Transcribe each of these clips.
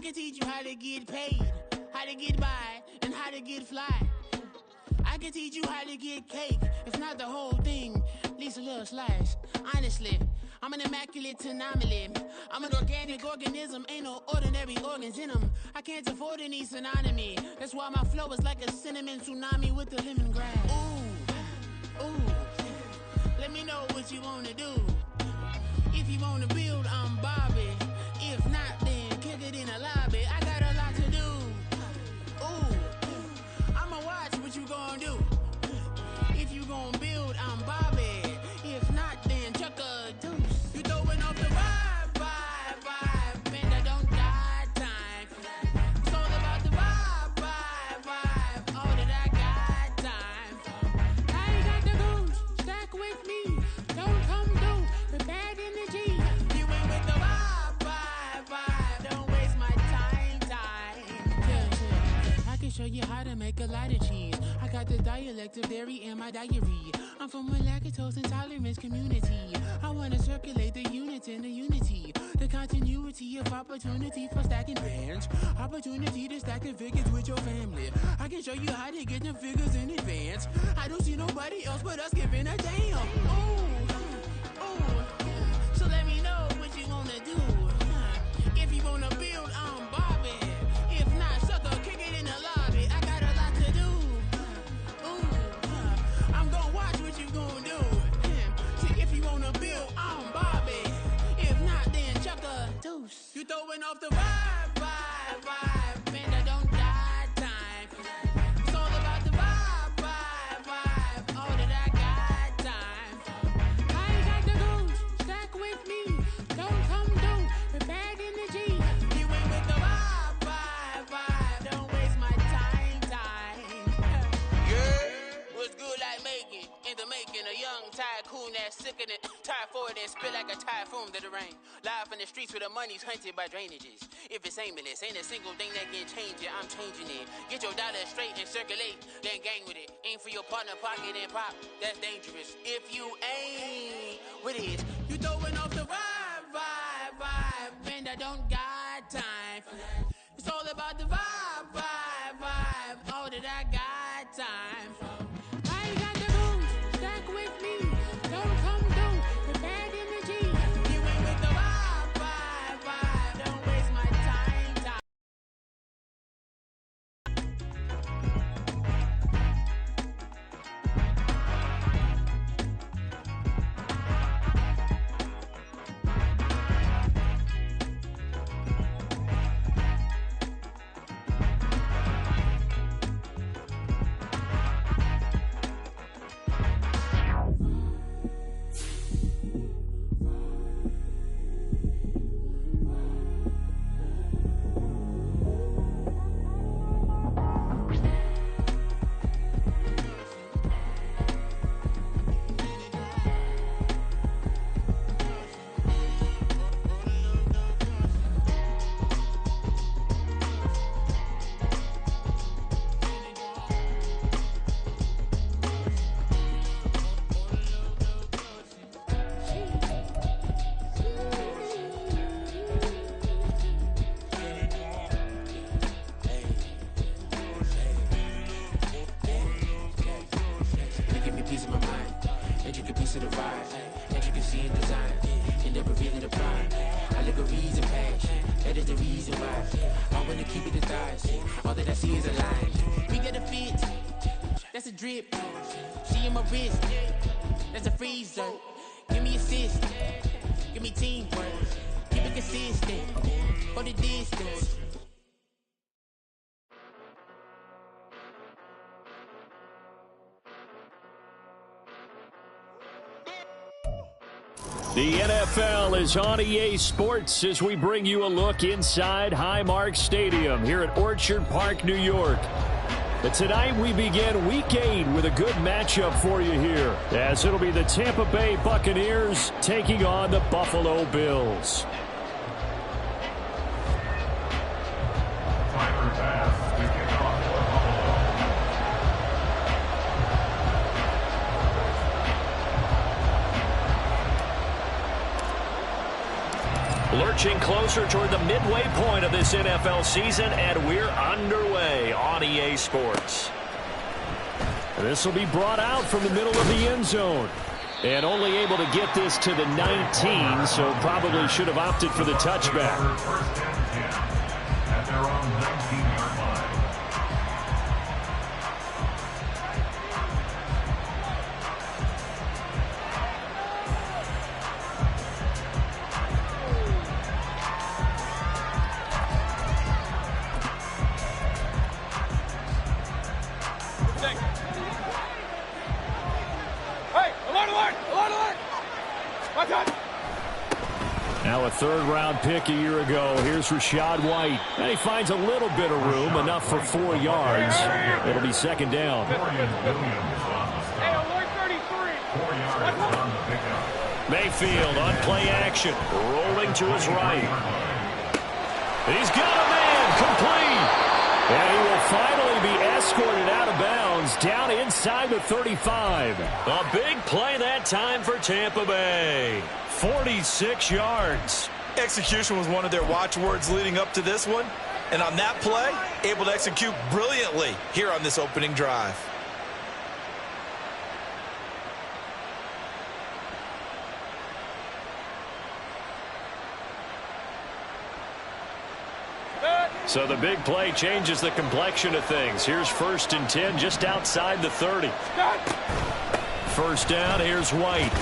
can teach you how to get paid, how to get by, and how to get fly. I can teach you how to get cake, if not the whole thing, at least a little slice. Honestly, I'm an immaculate anomaly. I'm an organic organism, ain't no ordinary organs in them. I can't afford any synonymy. That's why my flow is like a cinnamon tsunami with the lemongrass. Ooh, ooh, let me know what you wanna do. If you wanna build, I'm Bobby. If not, then kick it in the lobby. I got a lot to do. Ooh, I'ma watch what you gonna do. If you gonna build, I'm Bobby. If not, then chuck a deuce. You throwing off the vibe, and I don't got time. It's all about the vibe, all that I got time. I ain't got the goose, stack with me. Don't come through with bad energy. You ain't with the vibe, don't waste my time. Yeah. I can show you how to make a lot of cheese. I got the dialect of dairy in my diary. I'm from a lactose intolerance community. I wanna circulate the unity and the unity, the continuity of opportunity for stacking bands, opportunity to stack the figures with your family. I can show you how to get the figures in advance. I don't see nobody else but us giving a damn. Ooh, so let me know what you wanna do. If you wanna build, I'm Bobby. If not, sucker, kick it in the lobby. I got a lot to do. I'm gonna watch what you gonna do. See, if you wanna build, I'm Bobby. If not, then chuck a deuce. You throwing off the vibe, and I don't got time. It's all about the vibe, all that I got time. I ain't got the goose, stack with me. Don't come through with bad energy. You ain't with the vibe, don't waste my time. Yeah, what's good like making, in the making, a young tycoon that's sicker than typhoid and spit like a typhoon to the rain. Live in the streets where the money's hunted by drainages. If it's aimless, ain't a single thing that can change it, I'm changing it. Get your dollar straight and circulate, then gang with it. Aim for your partner, pocket and pop, that's dangerous. If you ain't with it, you throwing off the vibe, and I don't got time. It's all about the vibe, all that I got time. I ain't got the goose, stack with me. Don't come through with bad energy. You ain't with the vibe, don't waste my time. Drip, she in my wrist, that's a freezer. Give me assist, give me teamwork, keep it consistent, for the distance. The NFL is on EA Sports as we bring you a look inside Highmark Stadium here at Orchard Park, New York. But tonight we begin Week 8 with a good matchup for you here, as it'll be the Tampa Bay Buccaneers taking on the Buffalo Bills. inching closer toward the midway point of this NFL season, and we're underway on EA Sports. This will be brought out from the middle of the end zone. And only able to get this to the 19, so probably should have opted for the touchback. At their own 19-yard line. Now a third-round pick a year ago. Here's Rachaad White. And he finds a little bit of room, enough for 4 yards. It'll be second down. Mayfield on play action. Rolling to his right. He's got a man complete. And he will finally be escorted out of bounds down inside the 35. A big play that time for Tampa Bay. 46 yards. Execution was one of their watchwords leading up to this one. And on that play, able to execute brilliantly here on this opening drive. So the big play changes the complexion of things. Here's 1st and 10 just outside the 30. First down, here's White.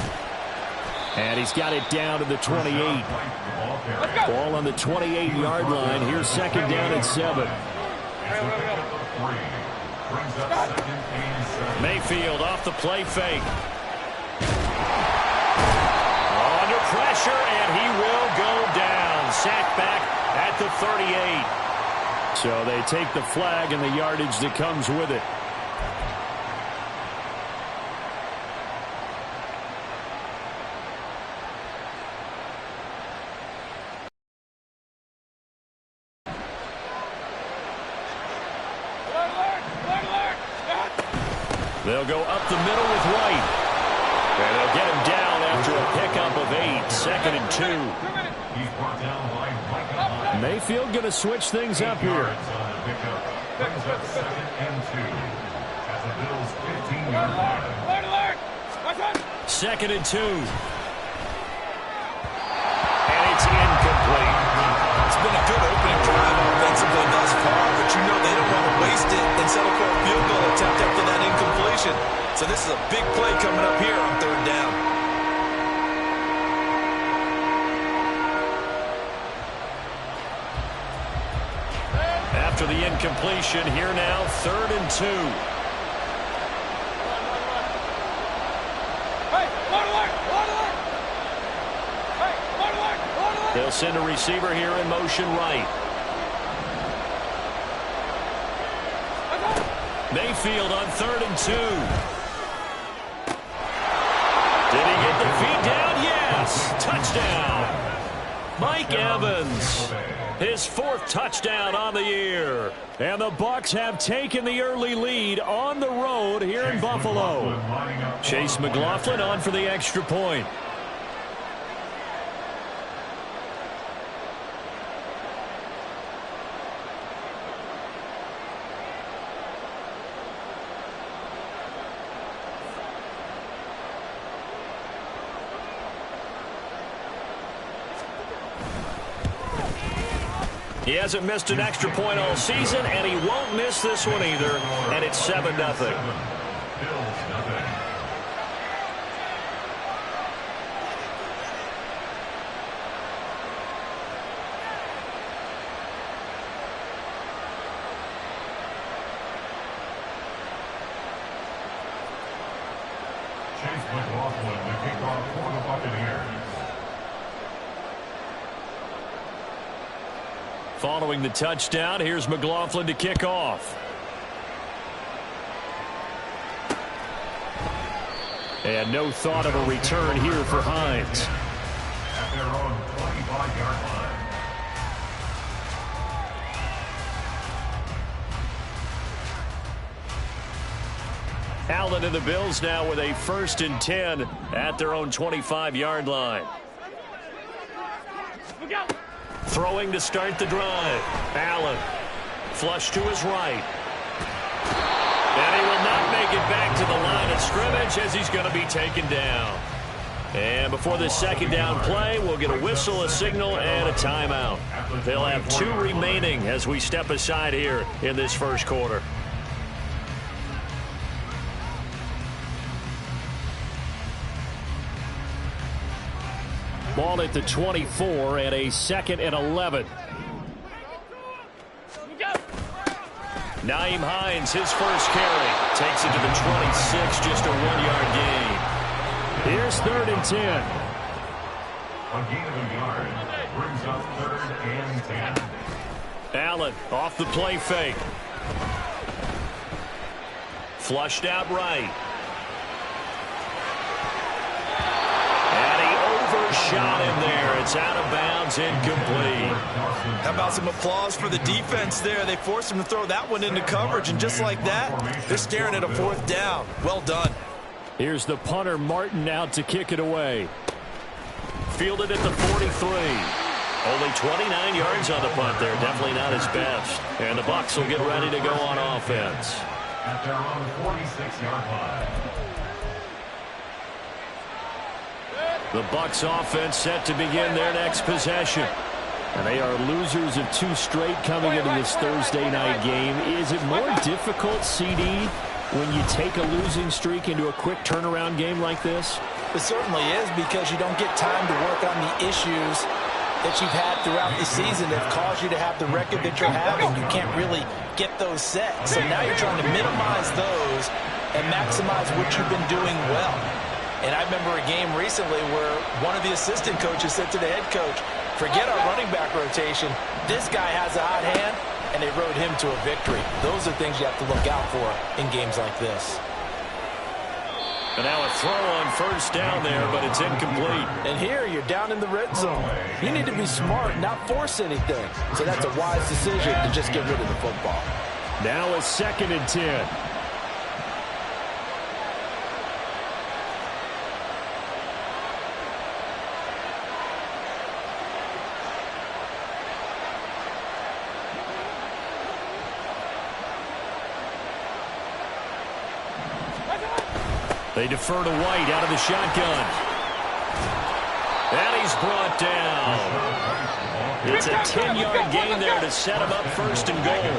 And he's got it down to the 28. Ball on the 28-yard line. Here's second down and 7. Mayfield off the play fake. Under pressure, and he will go down. Sacked back at the 38. So they take the flag and the yardage that comes with it. They'll go up the middle with White. And they'll get him down after a pickup of 8. 2nd and 2. Mayfield going to switch things up here. 2nd and 2. And it's incomplete. It's been a good opening drive offensively thus far, but you know they don't want to waste it and settle for a field goal attempt after that incompletion. So this is a big play coming up here on 3rd down. After the incompletion, here now, 3rd and 2. They'll send a receiver here in motion right. Mayfield on 3rd and 2. Did he get the feet down? Yes. Touchdown. Mike Evans. His 4th touchdown on the year. And the Bucs have taken the early lead on the road here in Buffalo. Chase McLaughlin on for the extra point. He hasn't missed an extra point all season, and he won't miss this one either, and it's 7-0. Chase McLaughlin, the kickoff for the Buccaneers. Following the touchdown, here's McLaughlin to kick off. And no thought of a return here for Hines. At their own 25-yard line. Allen and the Bills now with a 1st and 10 at their own 25-yard line. Throwing to start the drive. Allen. Flush to his right. And he will not make it back to the line of scrimmage as he's going to be taken down. And before this second down play, we'll get a whistle, a signal, and a timeout. They'll have 2 remaining as we step aside here in this first quarter. Ball at the 24 and a 2nd and 11. Nyheim Hines, his first carry, takes it to the 26, just a 1-yard gain. Here's 3rd and 10. A gain of a yard brings up 3rd and 10. Allen off the play fake. Flushed out right. Shot in there. It's out of bounds, incomplete. How about some applause for the defense there? They forced him to throw that one into coverage, and just like that, they're staring at a 4th down. Well done. Here's the punter, Martin, out to kick it away. Fielded at the 43. Only 29 yards on the punt there. Definitely not his best. And the Bucs will get ready to go on offense. At their own 46-yard line. The Bucs offense set to begin their next possession. And they are losers of 2 straight coming into this Thursday night game. Is it more difficult, CD, when you take a losing streak into a quick turnaround game like this? It certainly is, because you don't get time to work on the issues that you've had throughout the season that caused you to have the record that you're having. You can't really get those set. So now you're trying to minimize those and maximize what you've been doing well. And I remember a game recently where one of the assistant coaches said to the head coach, forget our running back rotation. This guy has a hot hand, and they rode him to a victory. Those are things you have to look out for in games like this. And now a throw on 1st down there, but it's incomplete. And here you're down in the red zone. You need to be smart, not force anything. So that's a wise decision to just get rid of the football. Now a 2nd and 10. They defer to White out of the shotgun. And he's brought down. It's a 10-yard gain there to set him up 1st and goal.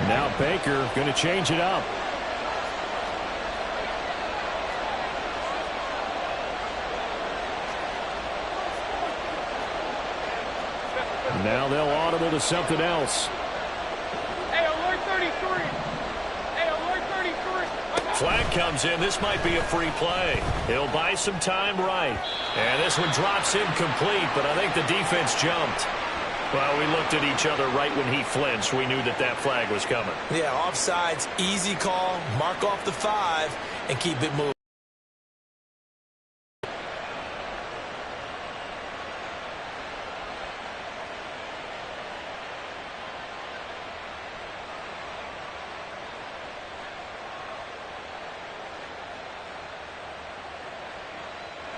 Now Baker going to change it up. Now they'll audible to something else. Hey, alert 33. Hey, alert 33. Flag comes in. This might be a free play. He'll buy some time right. And this one drops incomplete, but I think the defense jumped. Well, we looked at each other right when he flinched. We knew that that flag was coming. Yeah, offsides, easy call. Mark off the 5 and keep it moving.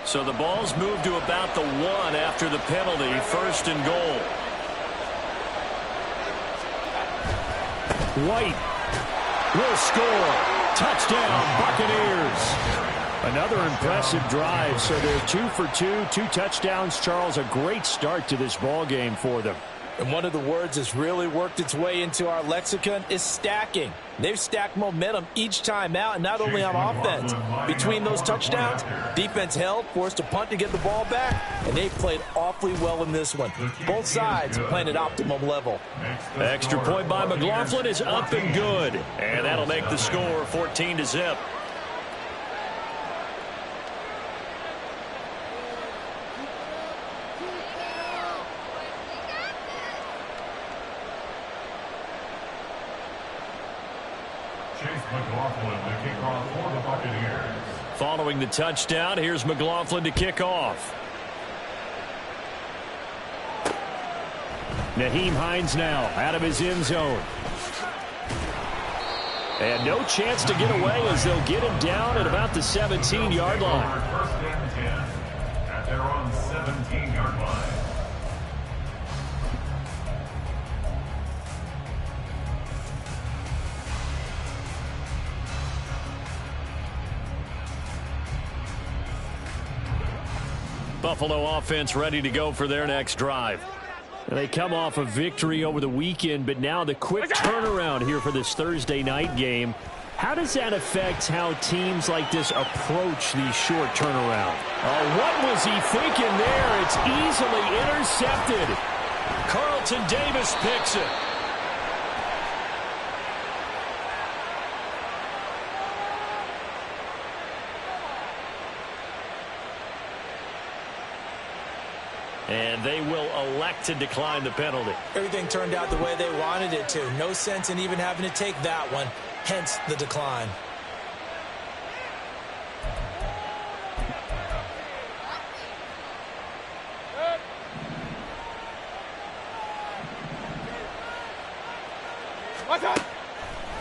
So the ball's moved to about the 1 after the penalty, 1st and goal. White will score. Touchdown, Buccaneers. Another impressive drive. So they're 2 for 2, 2 touchdowns. Charles, a great start to this ball game for them. And one of the words that's really worked its way into our lexicon is stacking. They've stacked momentum each time out, and not only on offense. Between those touchdowns, defense held, forced a punt to get the ball back, and they played awfully well in this one. Both sides playing at optimum level. Extra point by McLaughlin is up and good. And that'll make the score 14-0. McLaughlin to kick off for the Buccaneers. Following the touchdown, here's McLaughlin to kick off. Nyheim Hines now out of his end zone. And no chance to get away as they'll get him down at about the 17-yard line. 1st and 10 at their own 17-yard line. Buffalo offense ready to go for their next drive. They come off a victory over the weekend, but now the quick turnaround here for this Thursday night game. How does that affect how teams like this approach these short turnaround? Oh, what was he thinking there? It's easily intercepted. Carlton Davis picks it. And they will elect to decline the penalty. Everything turned out the way they wanted it to. No sense in even having to take that one, hence the decline.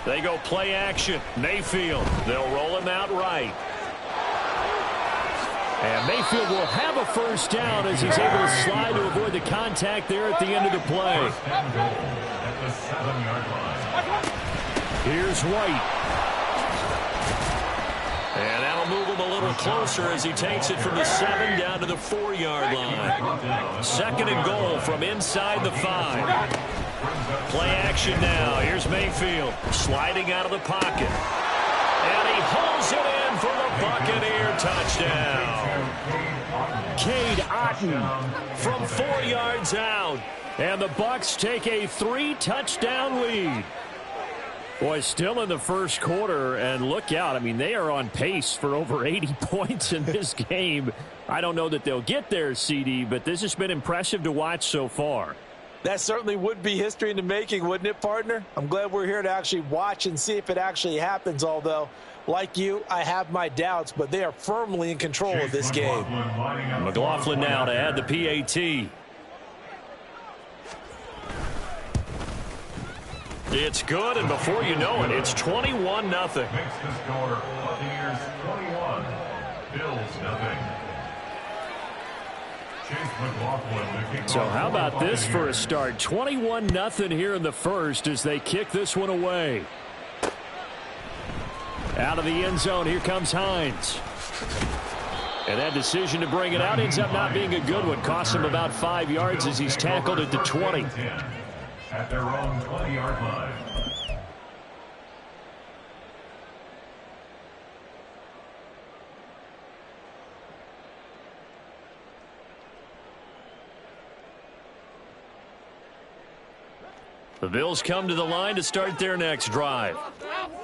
They go play action. Mayfield. They'll roll him out right. And Mayfield will have a first down as he's able to slide to avoid the contact there at the end of the play. At the 7-yard line. Here's White. And that'll move him a little closer as he takes it from the 7 down to the 4-yard line. Second and goal from inside the 5. Play action now. Here's Mayfield sliding out of the pocket. And he holds it in for the Buccaneer touchdown. Cade Otton from 4 yards out. And the Bucs take a 3-touchdown lead. Boy, still in the first quarter, and look out. I mean, they are on pace for over 80 points in this game. I don't know that they'll get there, CD, but this has been impressive to watch so far. That certainly would be history in the making, wouldn't it, partner? I'm glad we're here to actually watch and see if it actually happens, although, like you, I have my doubts, but they are firmly in control of this game. McLaughlin now to add the PAT. It's good, and before you know it, it's 21-0. Makes the score Buccaneers 21, Bills 0. So how about this for a start? 21-0 here in the first as they kick this one away. Out of the end zone, here comes Hines. And that decision to bring it out ends up not being a good one. Costs him about 5 yards as he's tackled at the 20. At their own 20-yard line. The Bills come to the line to start their next drive.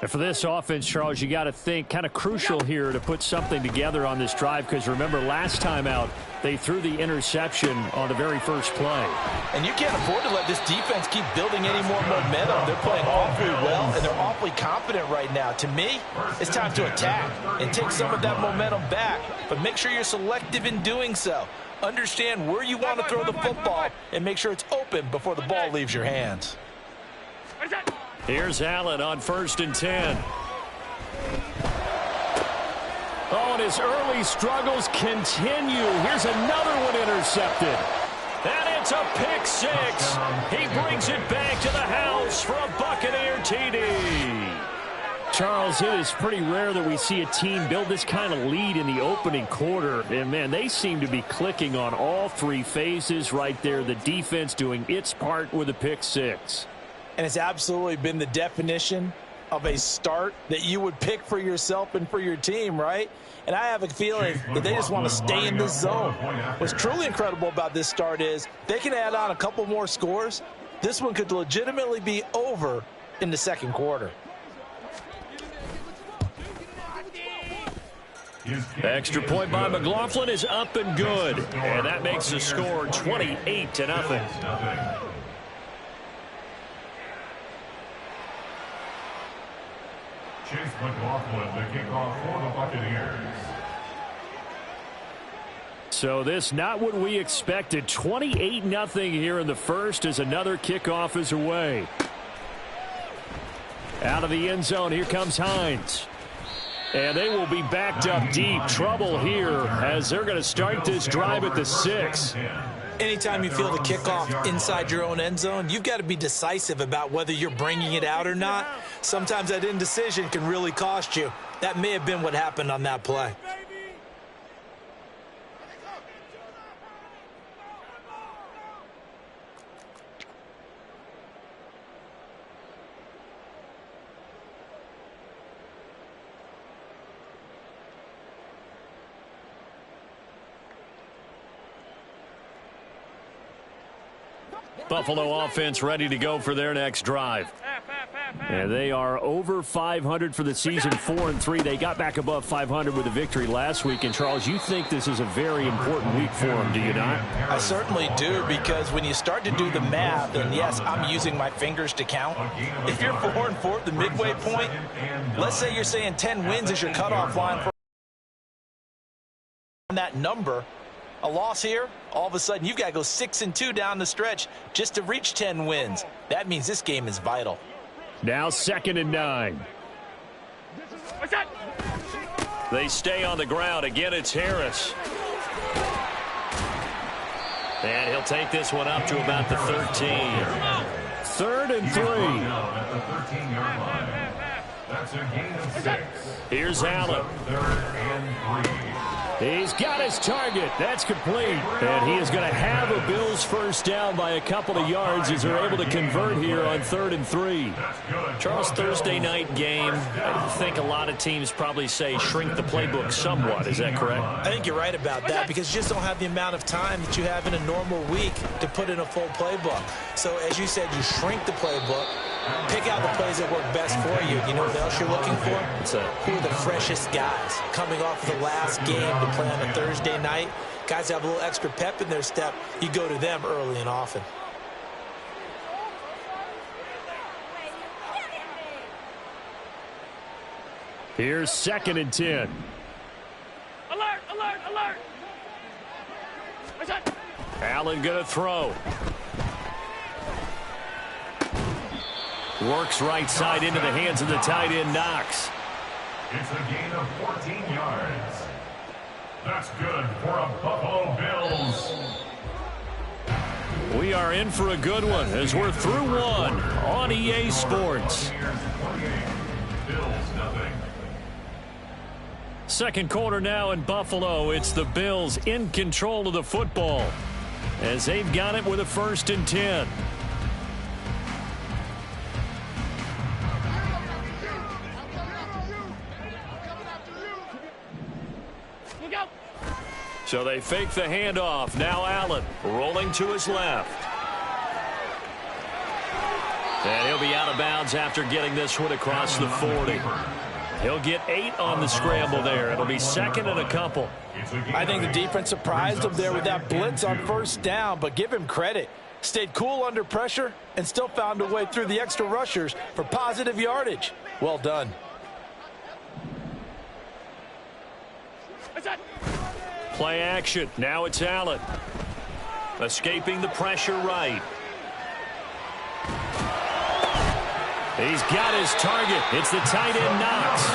And for this offense, Charles, you got to think kind of crucial here to put something together on this drive, because remember last time out they threw the interception on the very first play. And you can't afford to let this defense keep building any more momentum. They're playing awfully well, and they're awfully confident right now. To me, it's time to attack and take some of that momentum back, but make sure you're selective in doing so. Understand where you want to throw the football and make sure it's open before the ball leaves your hands. Here's Allen on 1st and 10. Oh, and his early struggles continue. Here's another one intercepted. And it's a pick six. He brings it back to the house for a Buccaneer TD. Charles, it is pretty rare that we see a team build this kind of lead in the opening quarter. And, man, they seem to be clicking on all three phases right there. The defense doing its part with a pick six. And it's absolutely been the definition of a start that you would pick for yourself and for your team, right? And I have a feeling that they just want to stay in this zone. What's truly incredible about this start is they can add on a couple more scores. This one could legitimately be over in the second quarter. Extra point by McLaughlin is up and good. And that makes the score 28-0. Chase McLaughlin, the kickoff for the Buccaneers. So this not what we expected. 28-0 here in the first as another kickoff is away. Out of the end zone, here comes Hines. And they will be backed up deep. Trouble here as they're going to start this drive at the 6. Anytime you feel the kickoff inside your own end zone, you've got to be decisive about whether you're bringing it out or not. Sometimes that indecision can really cost you. That may have been what happened on that play. Buffalo offense ready to go for their next drive. And they are over 500 for the season, 4-3. They got back above 500 with a victory last week. And, Charles, you think this is a very important week for them, do you not? I certainly do, because when you start to do the math, and yes, I'm using my fingers to count. If you're 4-4 at the midway point, let's say you're saying 10 wins is your cutoff line for that number. A loss here, all of a sudden you've got to go 6-2 down the stretch just to reach 10 wins. That means this game is vital. Now 2nd and 9. What's that? They stay on the ground. Again, it's Harris. And he'll take this one up to about the 13. 3rd and 3. At the 13-yard line. That's a gain of 6. Here's Allen. 3rd and 3. He's got his target. That's complete. And he is going to have a Bills first down by a couple of yards as they're able to convert here on 3rd and 3. Charles, Thursday night game, I think a lot of teams probably say shrink the playbook somewhat. Is that correct? I think you're right about that, because you just don't have the amount of time that you have in a normal week to put in a full playbook. So as you said, you shrink the playbook, pick out the plays that work best for you. You know what else you're looking for? Who are the freshest guys coming off the last game to play on a Thursday night? Guys have a little extra pep in their step. You go to them early and often. Here's 2nd and 10. Alert, alert, alert. What's that? Allen going to throw. Works right side into the hands of the tight end, Knox. It's a gain of 14 yards. That's good for a Buffalo Bills. We are in for a good one as we're through one on EA Sports. Bills nothing. Second quarter now in Buffalo. It's the Bills in control of the football as they've got it with a 1st and 10. So they fake the handoff. Now Allen rolling to his left. And he'll be out of bounds after getting this one across the 40. He'll get 8 on the scramble there. It'll be 2nd and a couple. I think the defense surprised him there with that blitz on 1st down, but give him credit. Stayed cool under pressure and still found a way through the extra rushers for positive yardage. Well done. What's that? Play action. Now it's Allen. Escaping the pressure right. He's got his target. It's the tight end, Knox.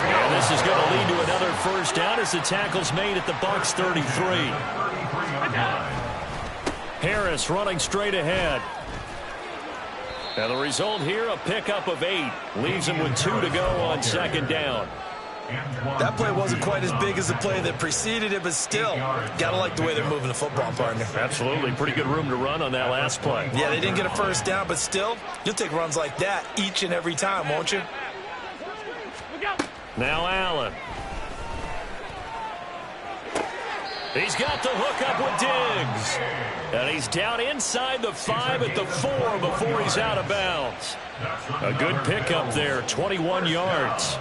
And this is going to lead to another first down as the tackle's made at the Bucs 33. Harris running straight ahead. And the result here, a pickup of 8. Leaves him with 2 to go on 2nd down. That play wasn't quite as big as the play that preceded it, but still, gotta like the way they're moving the football, partner. Absolutely. Pretty good room to run on that last play. Yeah, they didn't get a first down, but still, you'll take runs like that each and every time, won't you? Now Allen. He's got the hook up with Diggs. And he's down inside the 5 at the 4 before he's out of bounds. A good pickup there, 21 yards.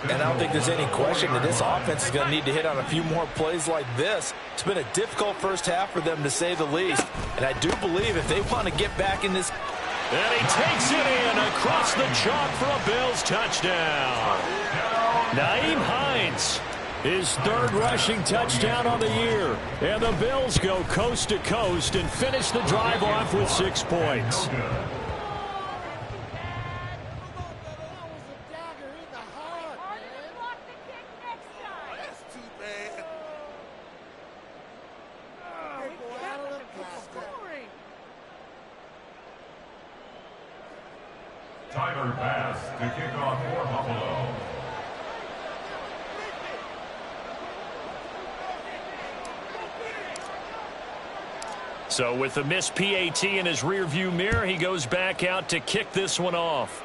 And I don't think there's any question that this offense is going to need to hit on a few more plays like this. It's been a difficult first half for them, to say the least. And I do believe if they want to get back in this. And he takes it in across the chalk for a Bills touchdown. Nyheim Hines, his 3rd rushing touchdown on the year. And the Bills go coast to coast and finish the drive off with 6 points. Tyler Bass to kick off for Buffalo. So with the missed PAT in his rearview mirror, he goes back out to kick this one off.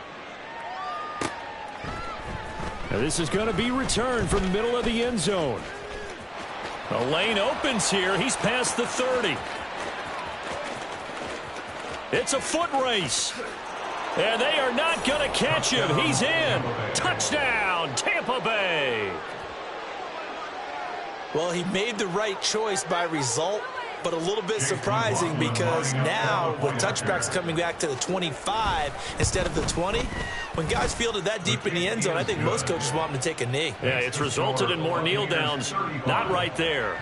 Now this is going to be returned from the middle of the end zone. The lane opens here. He's past the 30. It's a foot race. And they are not going to catch him. He's in. Touchdown, Tampa Bay. Well, he made the right choice by result, but a little bit surprising because now with touchbacks coming back to the 25 instead of the 20, when guys fielded that deep in the end zone, I think most coaches want them to take a knee. Yeah, it's resulted in more kneel downs. Not right there.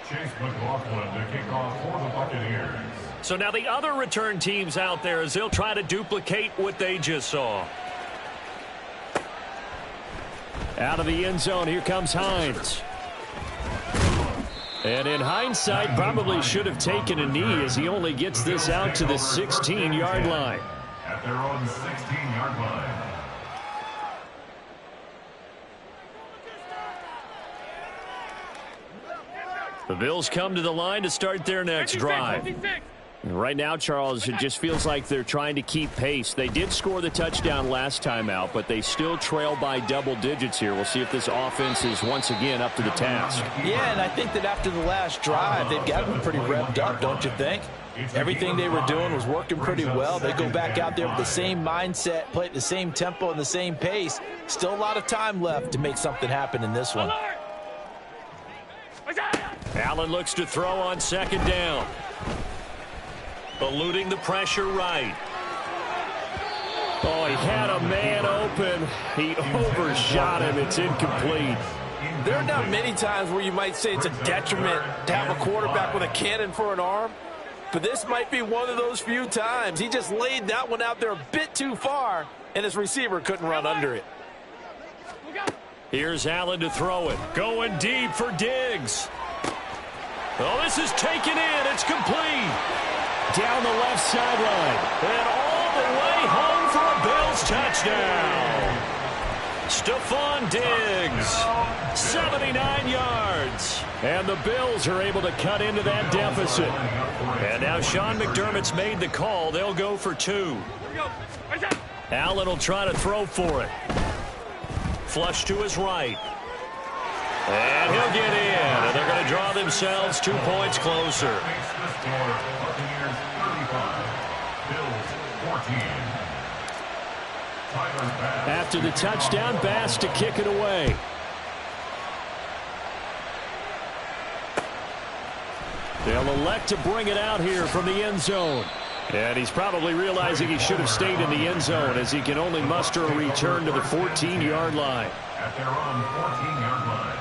Chase McLaughlin to kick off for the Buccaneers. So now the other return teams out there as they'll try to duplicate what they just saw. Out of the end zone, here comes Hines. And in hindsight, probably should have taken a knee as he only gets this out to the 16-yard line. At their own 16-yard line. The Bills come to the line to start their next drive. Right now, Charles, it just feels like they're trying to keep pace. They did score the touchdown last time out, but they still trail by double digits here. We'll see if this offense is once again up to the task. Yeah, and I think that after the last drive, they've got them pretty revved up, don't you think? Everything they were doing was working pretty well. They go back out there with the same mindset, play at the same tempo and the same pace. Still a lot of time left to make something happen in this one. Allen looks to throw on second down. Eluding the pressure right. Oh, he had a man open. He overshot him. It's incomplete. There are not many times where you might say it's a detriment to have a quarterback with a cannon for an arm, but this might be one of those few times. He just laid that one out there a bit too far, and his receiver couldn't run under it. Here's Allen to throw it. Going deep for Diggs. Oh, this is taken in. It's complete. Down the left sideline. And all the way home for a Bills touchdown. Stephon Diggs, 79 yards. And the Bills are able to cut into that deficit. And now Sean McDermott's made the call. They'll go for two. Allen will try to throw for it. Flush to his right. And he'll get in. And they're going to draw themselves 2 points closer. After the touchdown, Bass to kick it away. They'll elect to bring it out here from the end zone. And he's probably realizing he should have stayed in the end zone as he can only muster a return to the 14-yard line. At their own 14-yard line.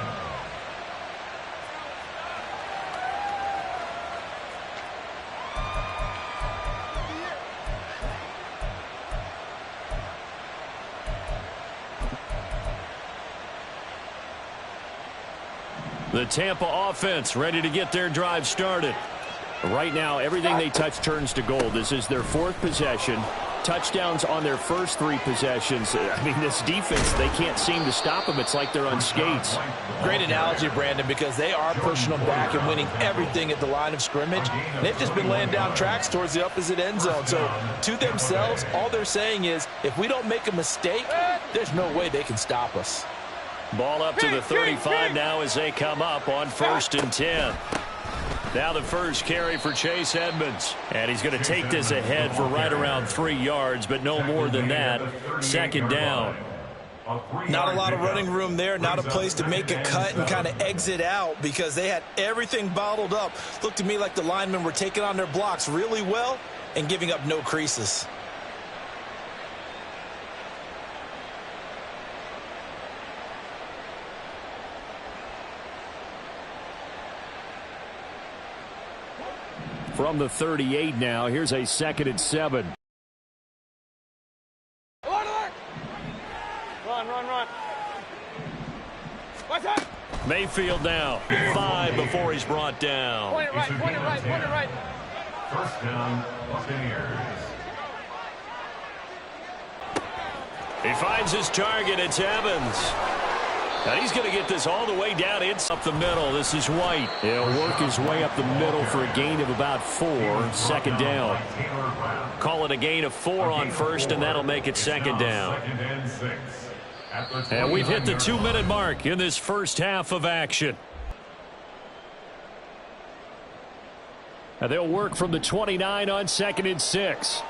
The Tampa offense ready to get their drive started. Right now, everything they touch turns to gold. This is their fourth possession. Touchdowns on their first three possessions. I mean, this defense, they can't seem to stop them. It's like they're on skates. Great analogy, Brandon, because they are pushing them back and winning everything at the line of scrimmage. They've just been laying down tracks towards the opposite end zone. So to themselves, all they're saying is, if we don't make a mistake, there's no way they can stop us. Ball up to the 35 now as they come up on 1st and 10. Now the first carry for Chase Edmonds. And he's going to take this ahead for right around 3 yards, but no more than that. Second down. Not a lot of running room there, not a place to make a cut and kind of exit out because they had everything bottled up. Looked to me like the linemen were taking on their blocks really well and giving up no creases. From the 38 now, here's a 2nd and 7. Alert, alert! Run, run, run. What's that? Mayfield now. 5 before he's brought down. Point it right, point it right, point it right. First down, Buccaneers. He finds his target. It's Evans. Now he's going to get this all the way down. It's up the middle. This is White. He'll work his way up the middle for a gain of about 4. Second down. Call it a gain of 4 on first, and that'll make it second down. And we've hit the 2-minute mark in this first half of action. And they'll work from the 29 on 2nd and 6.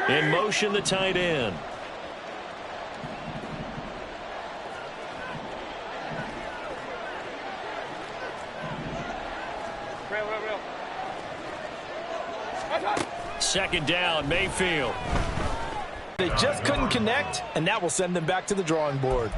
In motion, the tight end. Second down, Mayfield. They just couldn't connect, and that will send them back to the drawing board.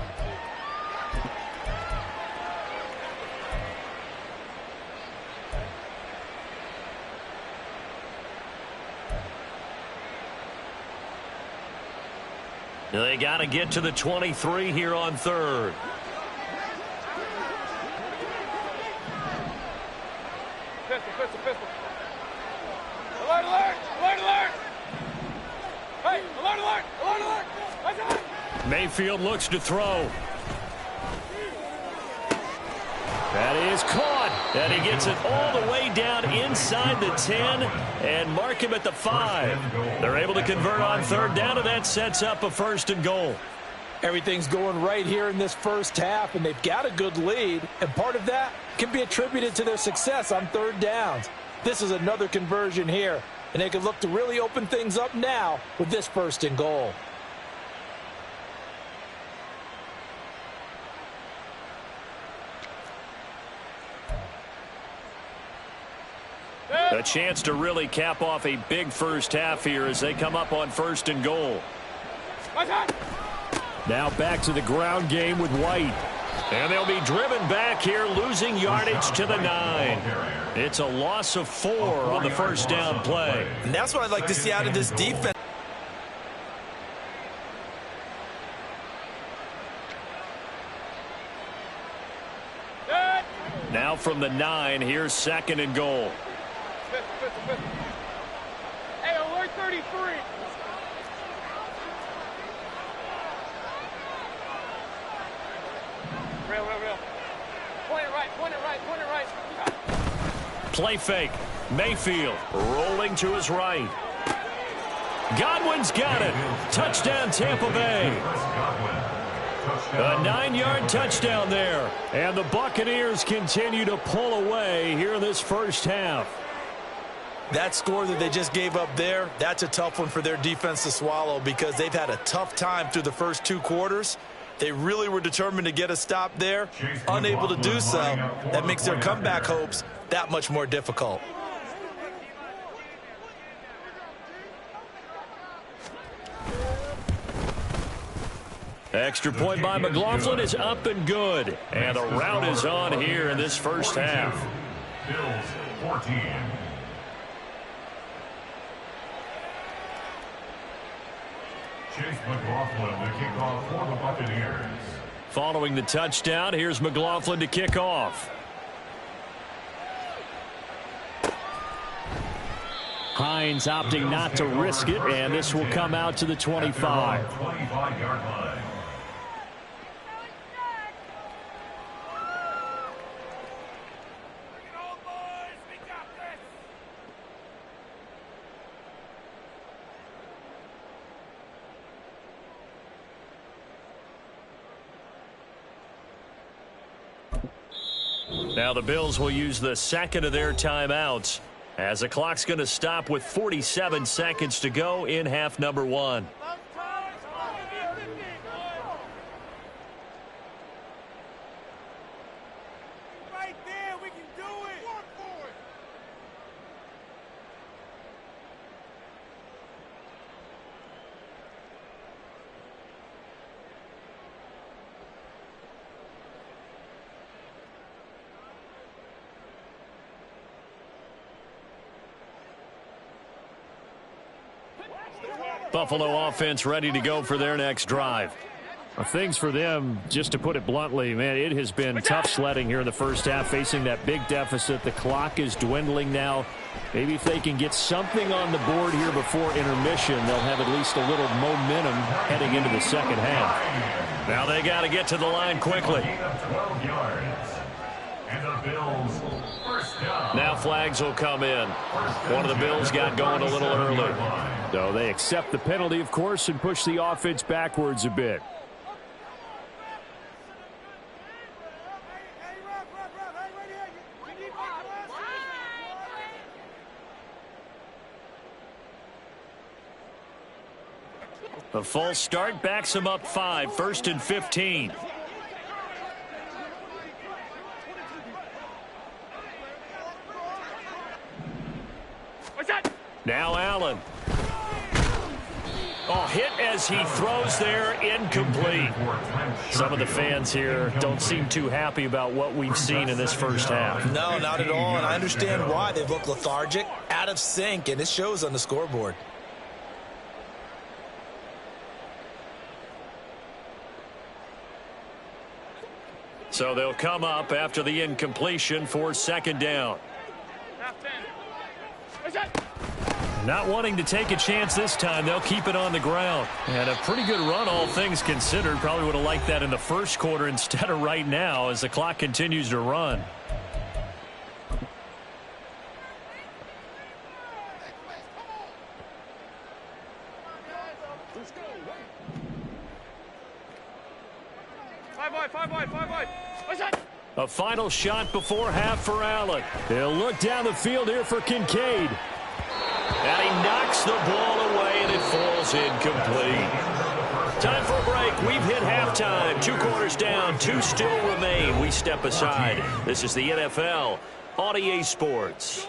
They got to get to the 23 here on 3rd. Pistol. Alert, alert! Alert, alert! Hey, alert, alert! Alert, alert! Mayfield looks to throw. That is caught. And he gets it all the way down inside the 10 and mark him at the 5. They're able to convert on 3rd down, and that sets up a 1st and goal. Everything's going right here in this first half, and they've got a good lead, and part of that can be attributed to their success on 3rd downs. This is another conversion here, and they can look to really open things up now with this 1st and goal. A chance to really cap off a big first half here as they come up on 1st and goal. Now back to the ground game with White. And they'll be driven back here, losing yardage to the 9. It's a loss of 4 on the 1st down play. And that's what I'd like to see out of this defense. Now from the 9, here's 2nd and goal. Hey, alert 33. Real. Point it right. Play fake. Mayfield rolling to his right. Godwin's got it. Touchdown, Tampa Bay. A 9-yard touchdown there. And the Buccaneers continue to pull away here in this first half. That score that they just gave up there, that's a tough one for their defense to swallow because they've had a tough time through the first 2 quarters. They really were determined to get a stop there, unable to do so. That makes their comeback hopes that much more difficult. Extra point by McLaughlin is up and good. And the rout is on here in this first half. Bills 14. Chase McLaughlin to kick off for the Buccaneers. Following the touchdown, here's McLaughlin to kick off. Hines opting not to risk it, and this will come out to the 25. 25-yard line. Now the Bills will use the second of their timeouts as the clock's going to stop with 47 seconds to go in half number 1. Right there, we can do it. Work for it. Buffalo offense ready to go for their next drive. Well, things for them, just to put it bluntly, man, it has been tough sledding here in the first half, facing that big deficit. The clock is dwindling now. Maybe if they can get something on the board here before intermission, they'll have at least a little momentum heading into the second half. Now they got to get to the line quickly. And the Bills, first down. Now flags will come in. One of the Bills got going a little early. So they accept the penalty, of course, and push the offense backwards a bit. A false start backs him up 5, 1st and 15. Now Allen. Oh, hit as he throws there, incomplete. Some of the fans here don't seem too happy about what we've seen in this first half. No, not at all, and I understand why. They've looked lethargic, out of sync, and it shows on the scoreboard. So they'll come up after the incompletion for 2nd down. Not wanting to take a chance this time, they'll keep it on the ground. And a pretty good run, all things considered. Probably would have liked that in the first quarter instead of right now as the clock continues to run. A final shot before half for Allen. They'll look down the field here for Kincaid. And he knocks the ball away, and it falls incomplete. Time for a break. We've hit halftime. 2 quarters down. 2 still remain. We step aside. This is the NFL on EA Sports.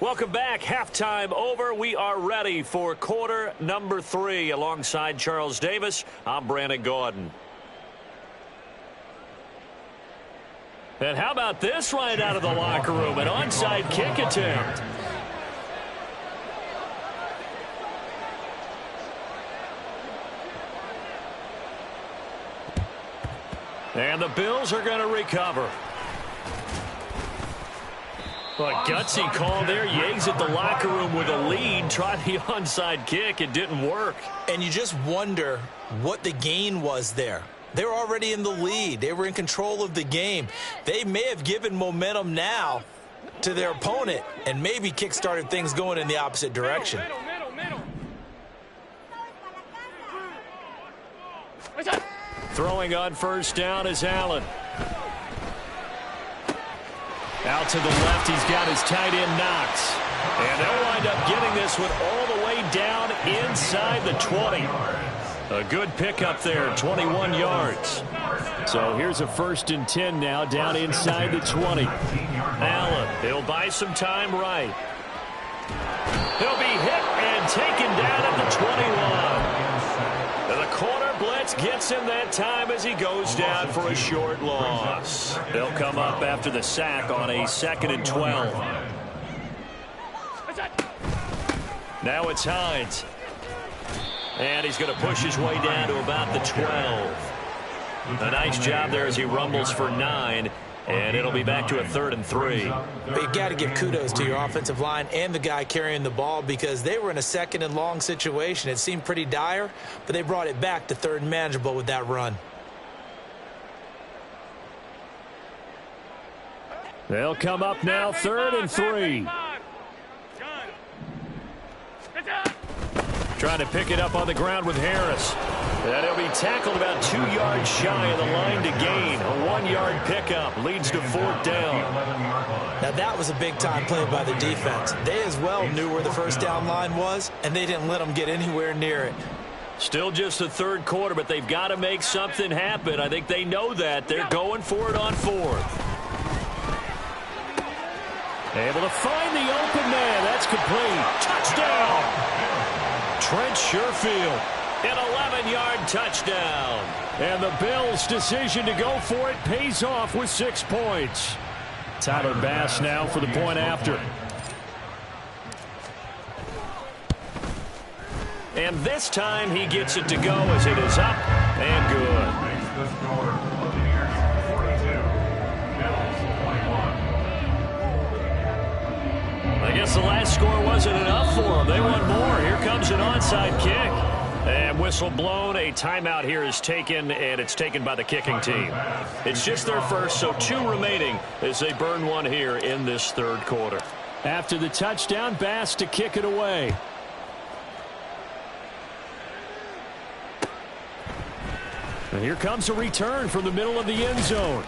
Welcome back. Halftime over. We are ready for quarter number 3. Alongside Charles Davis, I'm Brandon Gordon. And how about this right out of the locker room? An onside kick attempt. And the Bills are going to recover. A gutsy call there. You exit the locker room with a lead. Tried the onside kick. It didn't work. And you just wonder what the gain was there. They were already in the lead. They were in control of the game. They may have given momentum now to their opponent and maybe kick-started things going in the opposite direction. Throwing on first down is Allen. Out to the left, he's got his tight end Knox. And they'll wind up getting this one all the way down inside the 20. A good pickup there, 21 yards. So here's a 1st and 10 now, down inside the 20. Allen, he'll buy some time right. He'll be hit and taken down at the 21. And the corner blitz gets him that time as he goes down for a short loss. They'll come up after the sack on a 2nd and 12. Now it's Hines. And he's going to push his way down to about the 12. A nice job there as he rumbles for 9. And it'll be back to a 3rd and 3. But you got to give kudos to your offensive line and the guy carrying the ball because they were in a 2nd and long situation. It seemed pretty dire, but they brought it back to 3rd and manageable with that run. They'll come up now 3rd and 3. Trying to pick it up on the ground with Harris. And he'll be tackled about 2 yards shy of the line to gain. A 1-yard pickup leads to 4th down. Now that was a big-time play by the defense. They as well knew where the 1st down line was, and they didn't let them get anywhere near it. Still just the 3rd quarter, but they've got to make something happen. I think they know that. They're going for it on 4th. Able to find the open man. That's complete. Touchdown! Trent Sherfield, an 11-yard touchdown. And the Bills' decision to go for it pays off with 6 points. Tyler Bass now for the point after. And this time he gets it to go as it is up and good. wasn't enough for them. They want more. Here comes an onside kick. And whistle blown. A timeout here is taken, and it's taken by the kicking team. It's just their first, so 2 remaining as they burn one here in this third quarter. After the touchdown, Bass to kick it away. And here comes a return from the middle of the end zone.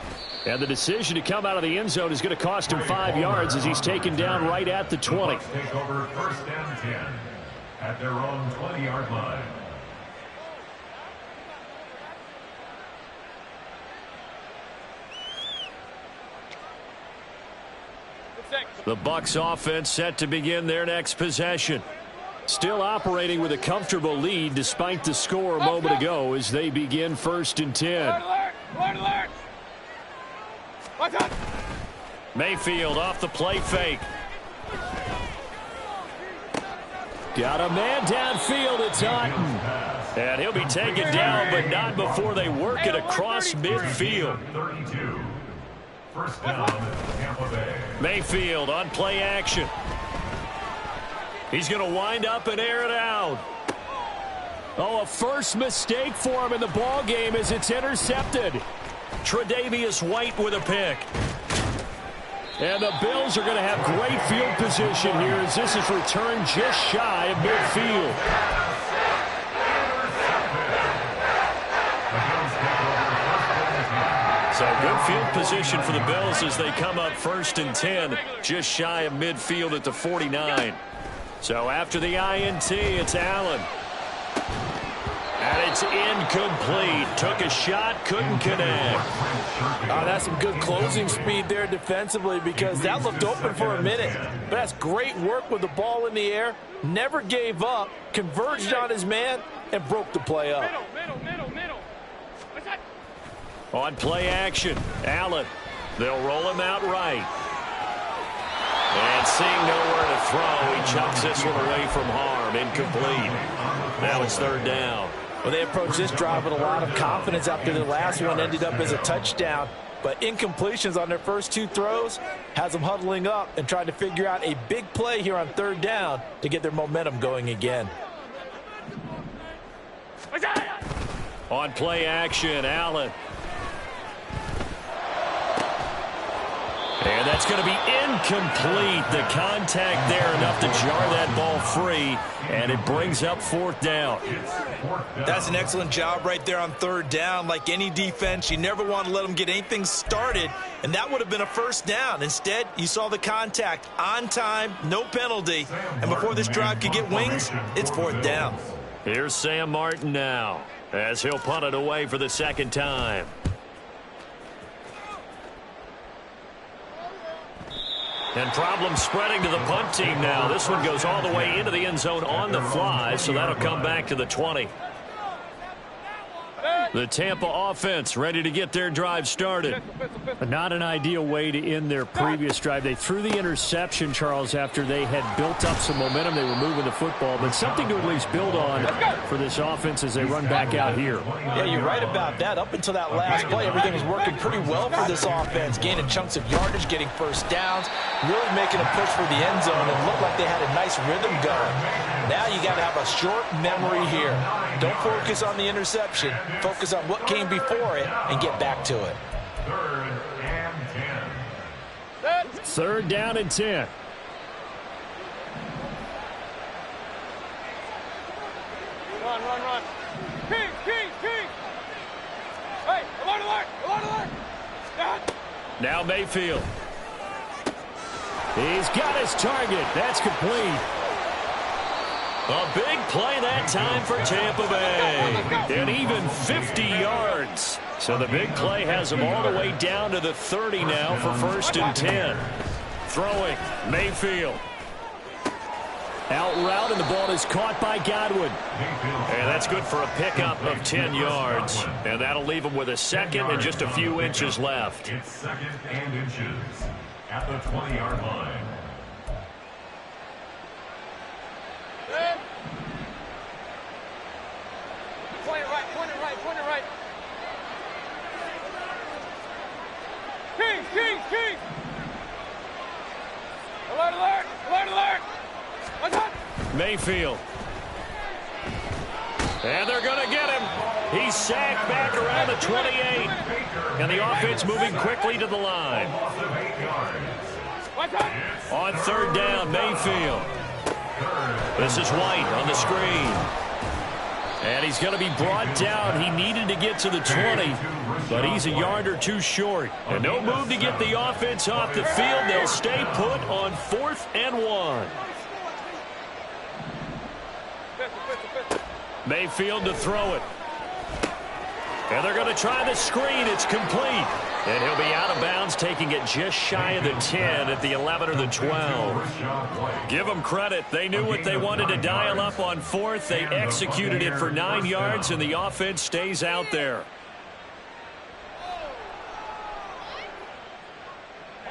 And the decision to come out of the end zone is going to cost him 5 yards as he's taken down right at the 20. Take over 1st and 10 at their own 20-yard line. The Bucs offense set to begin their next possession. Still operating with a comfortable lead despite the score a moment ago as they begin 1st and 10. Alert, alert. Watch out. Mayfield off the play fake. Got a man downfield. It's Otten. And he'll be taken down, but not before they work it across midfield. 32. 1st down, Tampa Bay. Mayfield on play action. He's going to wind up and air it out. Oh, a first mistake for him in the ball game as it's intercepted. Tre'Davious White with a pick. And the Bills are going to have great field position here as this is returned just shy of midfield. So good field position for the Bills as they come up 1st and 10, just shy of midfield at the 49. So after the INT, it's Allen. And it's incomplete. Took a shot, couldn't connect. That's some good closing speed there defensively because that looked open for a minute. But that's great work with the ball in the air. Never gave up, converged on his man, and broke the play up. Middle. What's that? On play action, Allen. They'll roll him out right. And seeing nowhere to throw, he chucks this one away from harm. Incomplete. Now it's 3rd down. Well, they approached this drive with a lot of confidence after the last one ended up as a touchdown. But incompletions on their first 2 throws has them huddling up and trying to figure out a big play here on 3rd down to get their momentum going again. On play action, Allen. And that's going to be incomplete. The contact there enough to jar that ball free, and it brings up 4th down. That's an excellent job right there on 3rd down. Like any defense, you never want to let them get anything started, and that would have been a 1st down. Instead, you saw the contact on time, no penalty, and before this drive could get wings, it's 4th down. Here's Sam Martin now as he'll punt it away for the 2nd time. And problems spreading to the punt team now. This one goes all the way into the end zone on the fly, so that'll come back to the 20. The Tampa offense ready to get their drive started. Not an ideal way to end their previous drive. They threw the interception, Charles, after they had built up some momentum. They were moving the football, but something to at least build on for this offense as they run back out here. Yeah, you're right about that. Up until that last play, everything was working pretty well for this offense, gaining chunks of yardage, getting 1st downs, really making a push for the end zone, and looked like they had a nice rhythm going. Now you got to have a short memory here. Don't focus on the interception. Focus on what came before it and get back to it. 3rd and 10. 3rd down and 10. Run. King. Hey, alert. Now Mayfield. He's got his target. That's complete. A big play that time for Tampa Bay. And even 50 yards. So the big play has them all the way down to the 30 now for 1st and 10. Throwing, Mayfield. Out route, and the ball is caught by Godwin. And that's good for a pickup of 10 yards. And that'll leave them with a 2nd and just a few inches left. It's 2nd and inches at the 20-yard line. Point it right. King. Alert. Mayfield. And they're going to get him. He's sacked back around the 28. And the offense moving quickly to the line. On third down, Mayfield. This is White on the screen. And he's going to be brought down. He needed to get to the 20, but he's a yard or two short. And no move to get the offense off the field. They'll stay put on 4th and 1. Mayfield to throw it. And they're going to try the screen. It's complete. And he'll be out of bounds, taking it just shy of the 10 at the 11 or the 12. Give them credit. They knew what they wanted to dial up on 4th. They executed it for 9 yards, and the offense stays out there.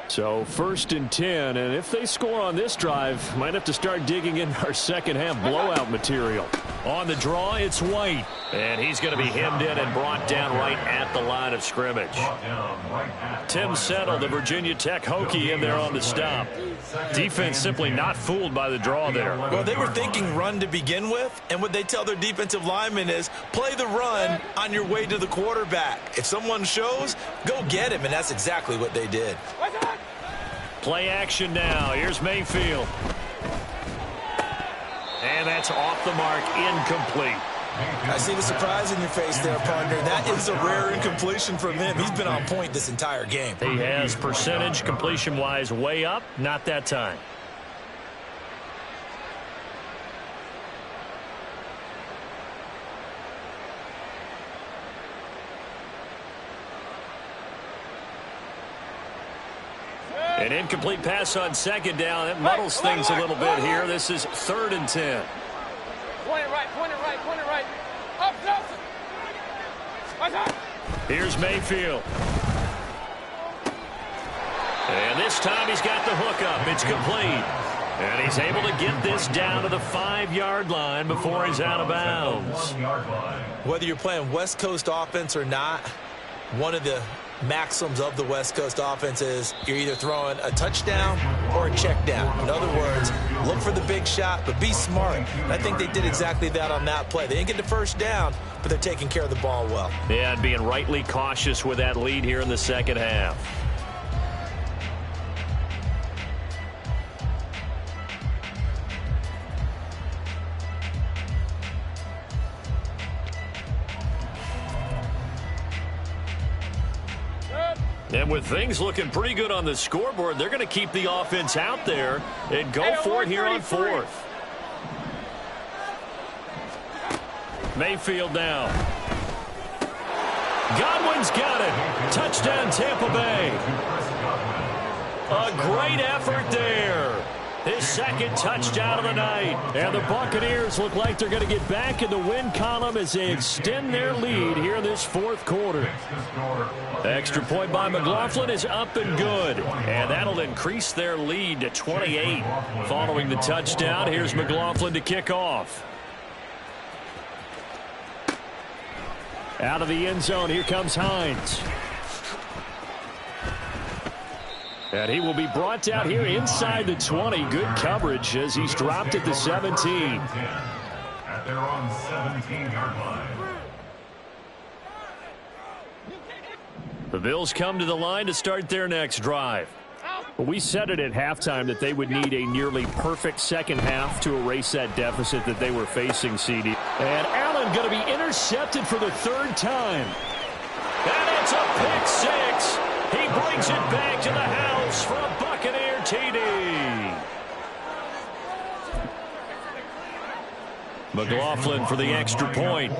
So 1st and 10, and if they score on this drive, might have to start digging in our second half blowout material. On the draw, it's White. And he's going to be hemmed in and brought down right at the line of scrimmage. Tim Settle, the Virginia Tech Hokie, in there on the stop. Defense simply not fooled by the draw there. Well, they were thinking run to begin with, and what they tell their defensive linemen is play the run on your way to the quarterback. If someone shows, go get him, and that's exactly what they did. Play action now. Here's Mayfield. And that's off the mark, incomplete. I see the surprise in your face there, partner. That is a rare incompletion from him. He's been on point this entire game. He has percentage completion-wise way up, not that time. An incomplete pass on second down. That muddles things a little bit here. This is 3rd and 10. Point it right, point it right, point it right. Up, closer. Here's Mayfield. And this time he's got the hook up. It's complete. And he's able to get this down to the 5-yard line before he's out of bounds. Whether you're playing West Coast offense or not, one of the maxims of the West Coast offense is you're either throwing a touchdown or a check down. In other words, look for the big shot, but be smart. And I think they did exactly that on that play. They didn't get the first down, but they're taking care of the ball well. Yeah, and being rightly cautious with that lead here in the second half. And with things looking pretty good on the scoreboard, they're going to keep the offense out there and go for it here on 4th. Mayfield now. Godwin's got it. Touchdown, Tampa Bay. A great effort there. His second touchdown of the night. And the Buccaneers look like they're going to get back in the win column as they extend their lead here in this 4th quarter. Extra point by McLaughlin is up and good. And that'll increase their lead to 28. Following the touchdown, here's McLaughlin to kick off. Out of the end zone, here comes Hines. And he will be brought down here inside the 20. Good coverage as he's dropped at the 17. At their own 17-yard line. The Bills come to the line to start their next drive. We said it at halftime that they would need a nearly perfect second half to erase that deficit that they were facing, CD. And Allen going to be intercepted for the 3rd time. And it's a pick six. He brings it back to the house for a Buccaneer TD. McLaughlin for the extra point.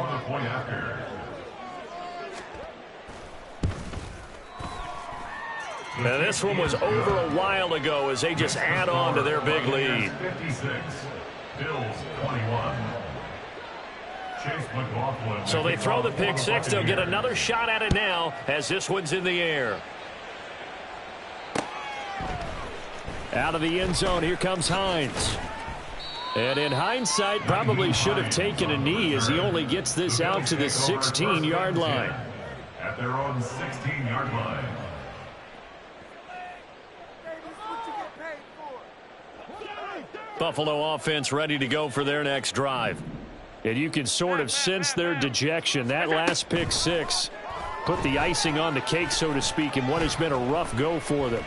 Now this one was over a while ago as they just add on to their big lead. 56, Bills 21. So they throw the pick six. They'll get another shot at it now as this one's in the air. Out of the end zone, here comes Hines. And in hindsight, probably should have taken a knee as he only gets this out to the 16-yard line. At their own 16-yard line. Buffalo offense ready to go for their next drive. And you can sort of sense their dejection. That last pick six put the icing on the cake, so to speak, in what has been a rough go for them.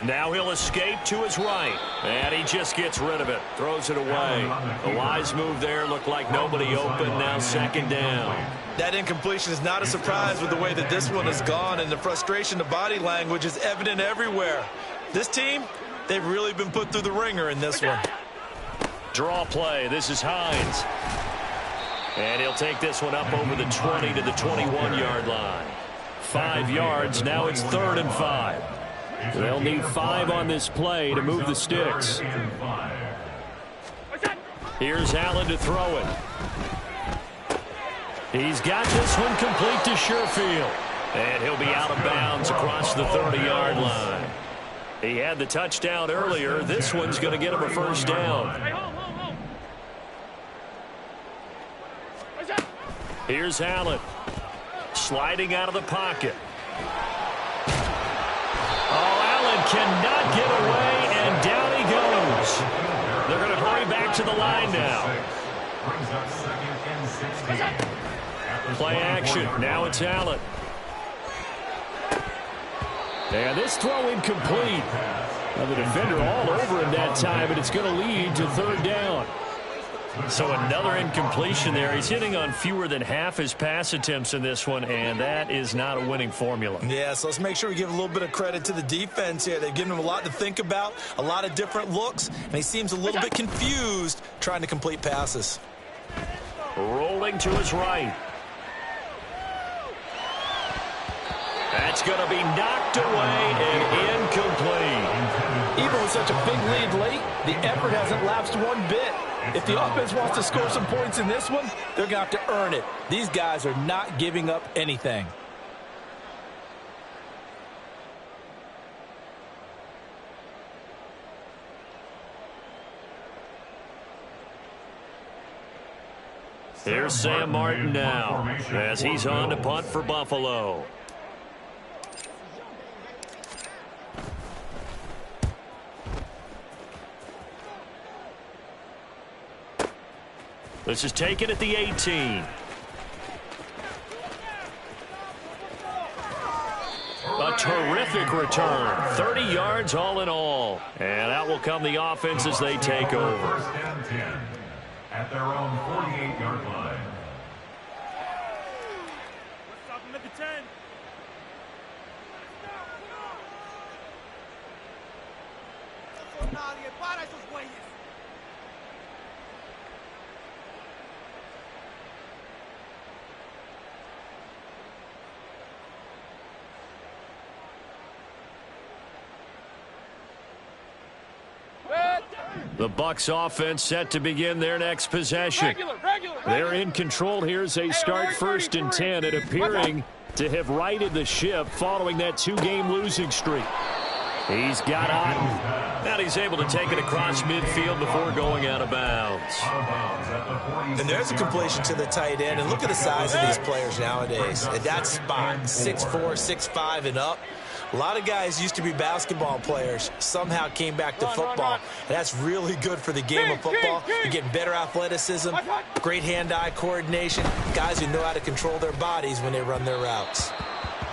Now he'll escape to his right, and he just gets rid of it, throws it away. The wise move there, looked like nobody open, now second down. That incompletion is not a surprise with the way that this one has gone, and the frustration, the body language is evident everywhere. This team, they've really been put through the ringer in this one. Draw play, this is Hines. And he'll take this one up over the 20 to the 21-yard line. 5 yards, now it's 3rd and 5. They'll need 5 on this play to move the sticks. Here's Allen to throw it. He's got this one complete to Sherfield. And he'll be out of bounds across the 30-yard line. He had the touchdown earlier. This one's going to get him a first down. Here's Allen. Sliding out of the pocket. Oh, Allen cannot get away, and down he goes. They're going to hurry back to the line now. Play action. Now it's Allen. And this throw incomplete. Well, the defender all over him that time, and it's going to lead to 3rd down. So another incompletion there. He's hitting on fewer than half his pass attempts in this one, and that is not a winning formula. Yeah, so let's make sure we give a little bit of credit to the defense here. They've given him a lot to think about, a lot of different looks, and he seems a little bit confused trying to complete passes. Rolling to his right. That's going to be knocked away and incomplete. Even with such a big lead late, the effort hasn't lapsed one bit. If the offense wants to score some points in this one, they're going to have to earn it. These guys are not giving up anything. Here's Sam Martin now as he's on to punt for Buffalo. This is taken at the 18. A terrific return. 30 yards all in all. And out will come the offense as they take over. 1st and 10 at their own 48-yard line. Stop him at the 10. Nadie, para esos güeyes. The Bucs offense set to begin their next possession. They're in control here as they start 1st and 10 and appearing to have righted the ship following that 2-game losing streak. He's got Otten. And he's able to take it across midfield before going out of bounds. And there's a completion to the tight end. And look at the size of these players nowadays. At that spot, 6'4", 6'5", and up. A lot of guys used to be basketball players, somehow came back to football. And that's really good for the game of football. You're getting better athleticism, great hand-eye coordination, guys who know how to control their bodies when they run their routes.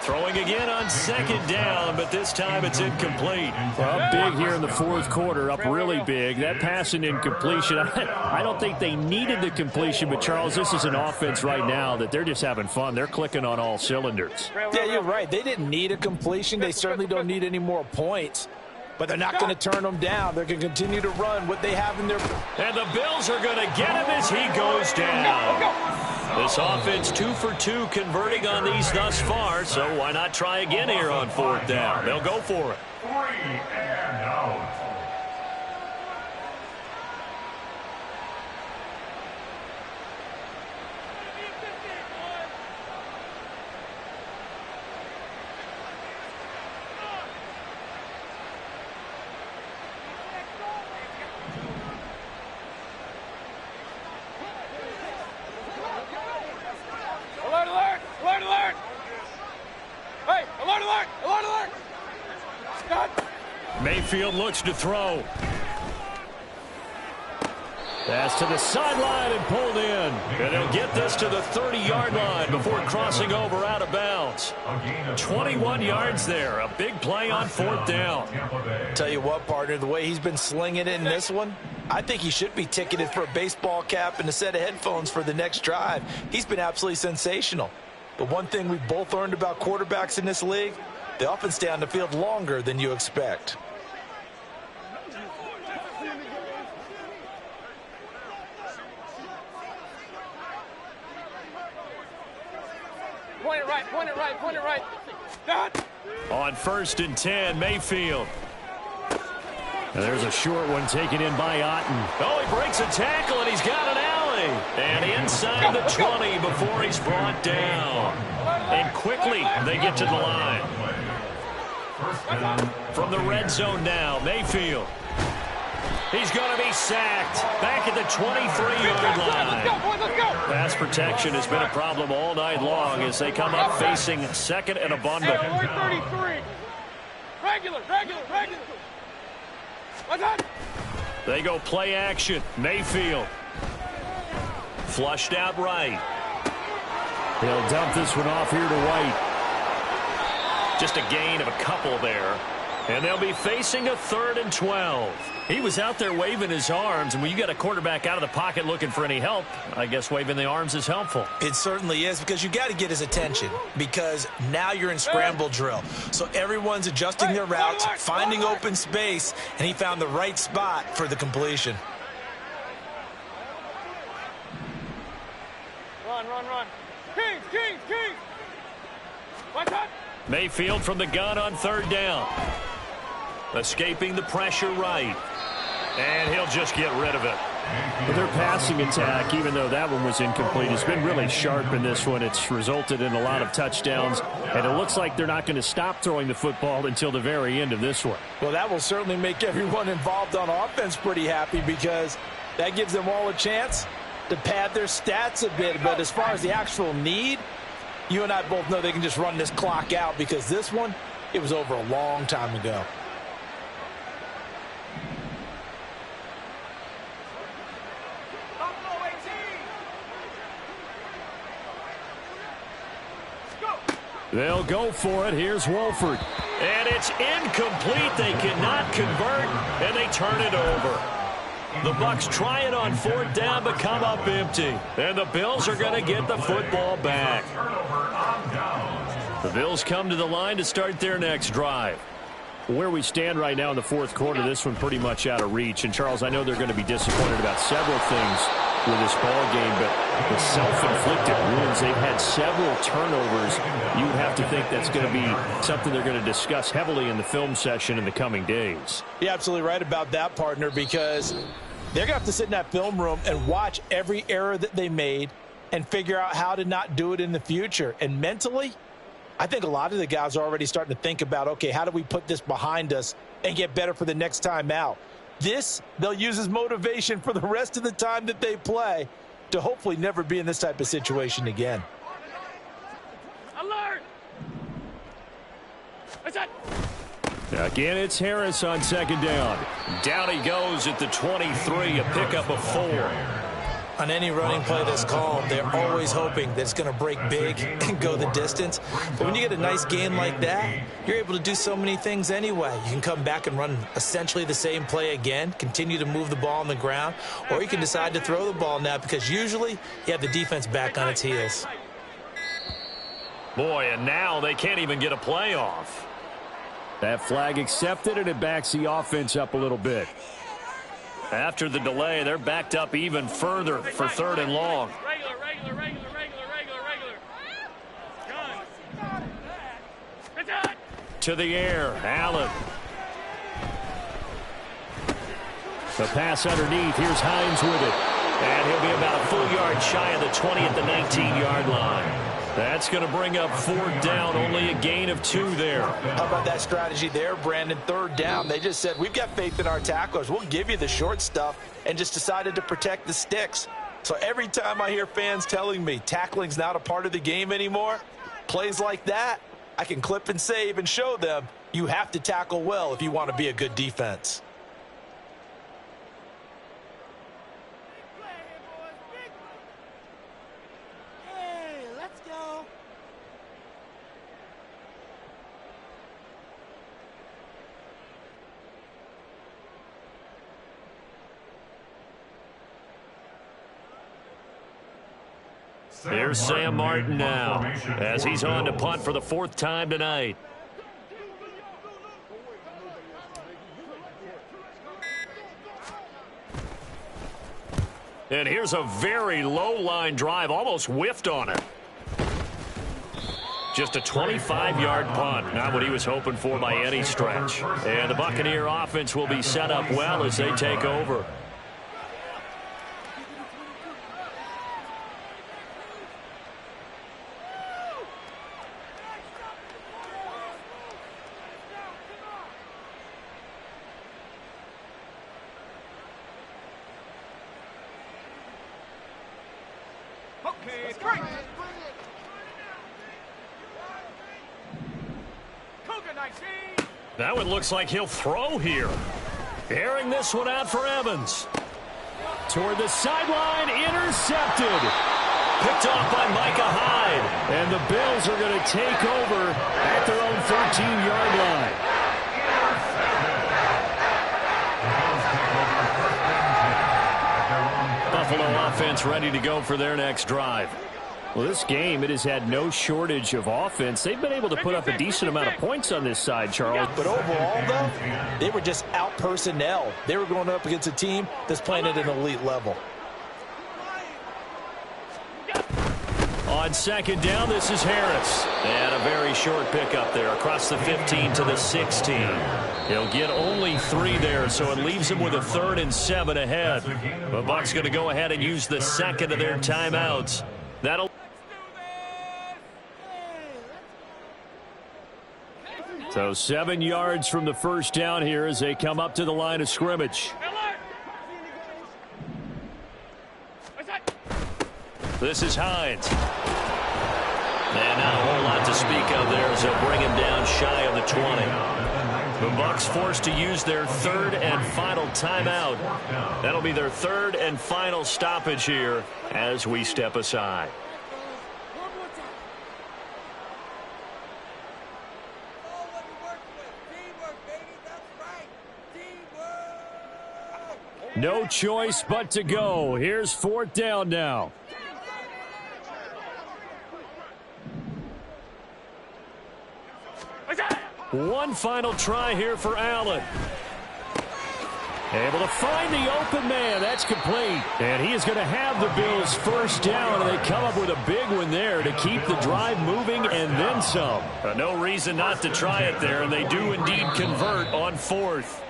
Throwing again on 2nd down, but this time it's incomplete. Well, big here in the 4th quarter, up really big. That pass and incompletion, I don't think they needed the completion, but Charles, this is an offense right now that they're just having fun. They're clicking on all cylinders. Yeah, you're right. They didn't need a completion. They certainly don't need any more points. But they're not going to turn them down. They're going to continue to run what they have in their... And the Bills are going to get him as he goes down. This offense 2 for 2 converting on these thus far, so why not try again here on 4th down? They'll go for it. 3 and out. Alert, alert! Alert, alert! Hey, alert, alert! Alert, alert! God. Mayfield looks to throw. Pass to the sideline and pulled in. And they'll get this to the 30-yard line before crossing over out of bounds. 21 yards there. A big play on 4th down. Tell you what, partner, the way he's been slinging it in this one, I think he should be ticketed for a baseball cap and a set of headphones for the next drive. He's been absolutely sensational. But one thing we've both learned about quarterbacks in this league, they often stay on the field longer than you expect. Point it right, point it right, point it right. That. On 1st and 10, Mayfield. And there's a short one taken in by Otten. Oh, he breaks a tackle, and he's got an alley. And inside the 20 before he's brought down. And quickly, they get to the line. From the red zone now, Mayfield. He's going to be sacked back at the 23-yard line. Let's go, boys, let's go. Pass protection has been a problem all night long as they come up facing 2nd and a bundle. Hey, 33. Regular. What's that? They go play action. Mayfield. Flushed out right. He'll dump this one off here to White. Just a gain of a couple there. And they'll be facing a 3rd and 12. He was out there waving his arms, and when you got a quarterback out of the pocket looking for any help, I guess waving the arms is helpful. It certainly is, because you got to get his attention, because now you're in scramble drill. So everyone's adjusting their routes, finding open space, and he found the right spot for the completion. Run. Kings. What's that? Mayfield from the gun on 3rd down. Escaping the pressure right. And he'll just get rid of it. But their passing attack, even though that one was incomplete, has been really sharp in this one. It's resulted in a lot of touchdowns, and it looks like they're not going to stop throwing the football until the very end of this one. Well, that will certainly make everyone involved on offense pretty happy, because that gives them all a chance to pad their stats a bit. But as far as the actual need, you and I both know they can just run this clock out, because this one, it was over a long time ago. They'll go for it. Here's Wolford. And it's incomplete. They cannot convert, and they turn it over. The Bucs try it on 4th down, but come up empty. And the Bills are going to get the football back. The Bills come to the line to start their next drive. Where we stand right now in the 4th quarter, this one pretty much out of reach. And, Charles, I know they're going to be disappointed about several things with this ball game, but the self-inflicted wounds, they've had several turnovers. You would have to think that's going to be something they're going to discuss heavily in the film session in the coming days. You're absolutely right about that, partner, because they're going to have to sit in that film room and watch every error that they made and figure out how to not do it in the future. And mentally, I think a lot of the guys are already starting to think about, okay, how do we put this behind us and get better for the next time out? This, they'll use as motivation for the rest of the time that they play to hopefully never be in this type of situation again. Alert! What's that? Again, it's Harris on 2nd down. Down he goes at the 23, a pickup of 4. On any running play that's called, they're always hoping that it's going to break big and go the distance. But when you get a nice game like that, you're able to do so many things anyway. You can come back and run essentially the same play again, continue to move the ball on the ground, or you can decide to throw the ball now, because usually you have the defense back on its heels. Boy, and now they can't even get a play off. That flag accepted, and it backs the offense up a little bit. After the delay, they're backed up even further for 3rd and long. Regular. Gun. To the air, Allen. The pass underneath. Here's Hines with it. And he'll be about a full yard shy of the 20 at the 19-yard line. That's going to bring up 4th down, only a gain of 2 there. How about that strategy there, Brandon? 3rd down. They just said, we've got faith in our tacklers. We'll give you the short stuff, and just decided to protect the sticks. So every time I hear fans telling me tackling's not a part of the game anymore, plays like that, I can clip and save and show them you have to tackle well if you want to be a good defense. Here's Sam Martin now as he's on to punt for the 4th time tonight. And here's a very low line drive, almost whiffed on it. Just a 25-yard punt, not what he was hoping for by any stretch. And the Buccaneer offense will be set up well as they take over. Now it looks like he'll throw here. Airing this one out for Evans. Toward the sideline, intercepted. Picked off by Micah Hyde. And the Bills are going to take over at their own 13-yard line. Buffalo offense ready to go for their next drive. Well, this game, it has had no shortage of offense. They've been able to put up a decent amount of points on this side, Charles. But overall, though, they were just out personnel. They were going up against a team that's playing at an elite level. On 2nd down, this is Harris. And a very short pickup there across the 15 to the 16. He'll get only 3 there, so it leaves him with a 3rd and 7 ahead. The Bucs going to go ahead and use the second of their timeouts. That'll... So 7 yards from the first down here as they come up to the line of scrimmage. This is Hines. And not a whole lot to speak of there as they'll bring him down shy of the 20. The Bucs forced to use their 3rd and final timeout. That'll be their 3rd and final stoppage here as we step aside. No choice but to go. Here's 4th down now. One final try here for Allen. Able to find the open man. That's complete. And he is going to have the Bills' first down, and they come up with a big one there to keep the drive moving and then some. No reason not to try it there, and they do indeed convert on 4th.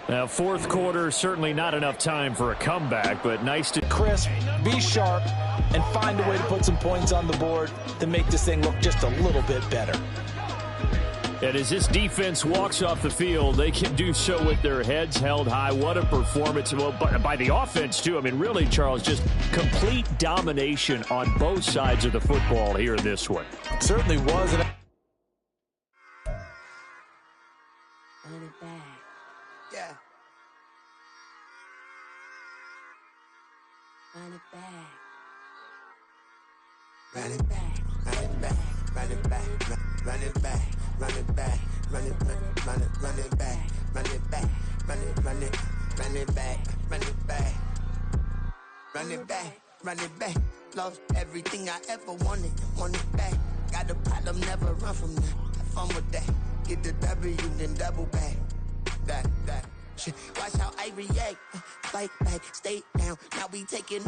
Now, 4th quarter, certainly not enough time for a comeback, but nice to... Crisp, be sharp, and find a way to put some points on the board to make this thing look just a little bit better. And as this defense walks off the field, they can do so with their heads held high. What a performance. Well, by the offense, too. I mean, really, Charles, just complete domination on both sides of the football here in this one. Certainly was. Yeah. Run it back. Run it back. Run it back. Run it back. Run it back. Run it back. Run it back. Run it back. Run it back. Run it run it run it back. Run it back. Run it back. Run it back. Lost everything I ever wanted. Want it back. Got a problem, never run from that. Have fun with that. Get the W, then double back. That shit. Watch how I react. Fight back, stay down. Now we taking